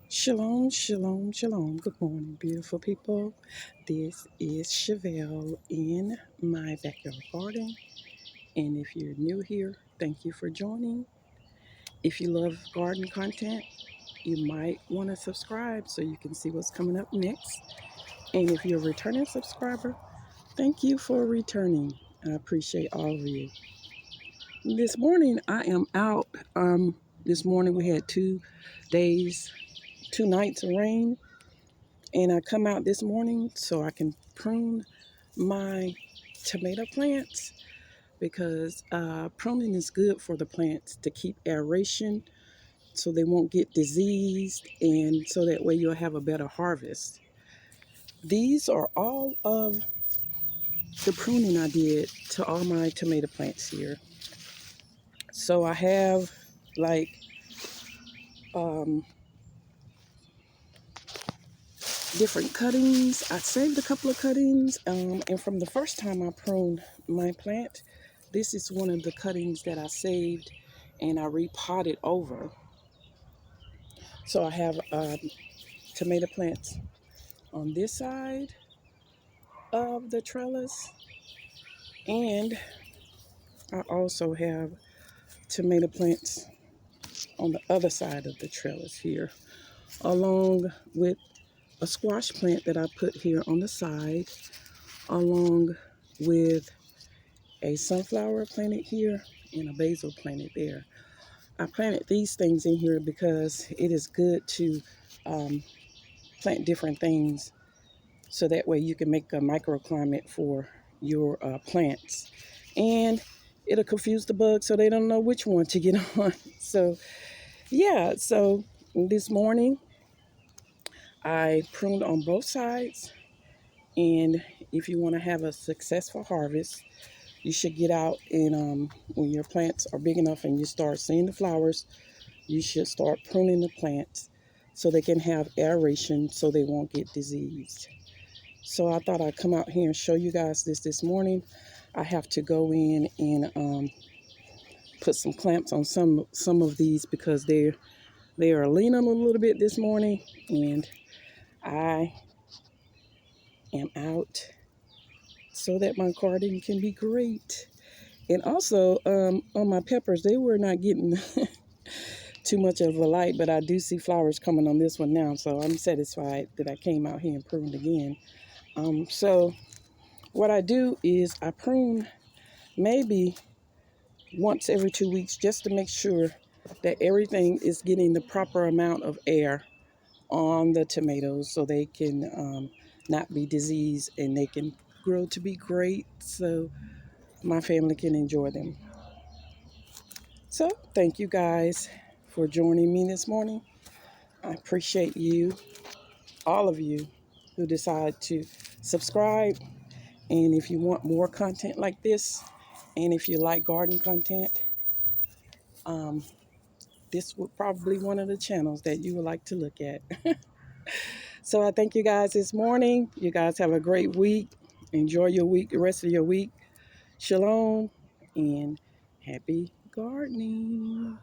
Shalom, shalom, shalom. Good morning, beautiful people. This is Chevelle in my backyard garden. And if you're new here, thank you for joining. If you love garden content, you might want to subscribe so you can see what's coming up next. And if you're a returning subscriber, thank you for returning. I appreciate all of you. This morning, I am out. This morning, we had 2 days, 2 nights of rain. And I come out this morning so I can prune my tomato plants because pruning is good for the plants to keep aeration so they won't get diseased, and so that way you'll have a better harvest. These are all of the pruning I did to all my tomato plants here. So I have like different cuttings. I saved a couple of cuttings, and from the first time I pruned my plant, this is one of the cuttings that I saved and I repotted over. So I have tomato plants on this side of the trellis, and I also have tomato plants on the other side of the trellis here, along with a squash plant that I put here on the side, along with a sunflower planted here and a basil planted there. I planted these things in here because it is good to plant different things so that way you can make a microclimate for your plants, and it'll confuse the bugs so they don't know which one to get on. So yeah, so this morning I pruned on both sides, and if you want to have a successful harvest, you should get out and when your plants are big enough and you start seeing the flowers, you should start pruning the plants so they can have aeration so they won't get diseased. So I thought I'd come out here and show you guys this morning. I have to go in and put some clamps on some of these because they are leaning a little bit this morning, and I am out so that my garden can be great. And also on my peppers, they were not getting too much of a light, but I do see flowers coming on this one now, so I'm satisfied that I came out here and pruned again. So what I do is I prune maybe once every 2 weeks just to make sure that everything is getting the proper amount of air on the tomatoes so they can not be diseased and they can grow to be great so my family can enjoy them. So thank you guys for joining me this morning. I appreciate you, all of you who decide to subscribe. And if you want more content like this, and if you like garden content, this would probably one of the channels that you would like to look at. So I thank you guys this morning. You guys have a great week. Enjoy your week, the rest of your week. Shalom and happy gardening.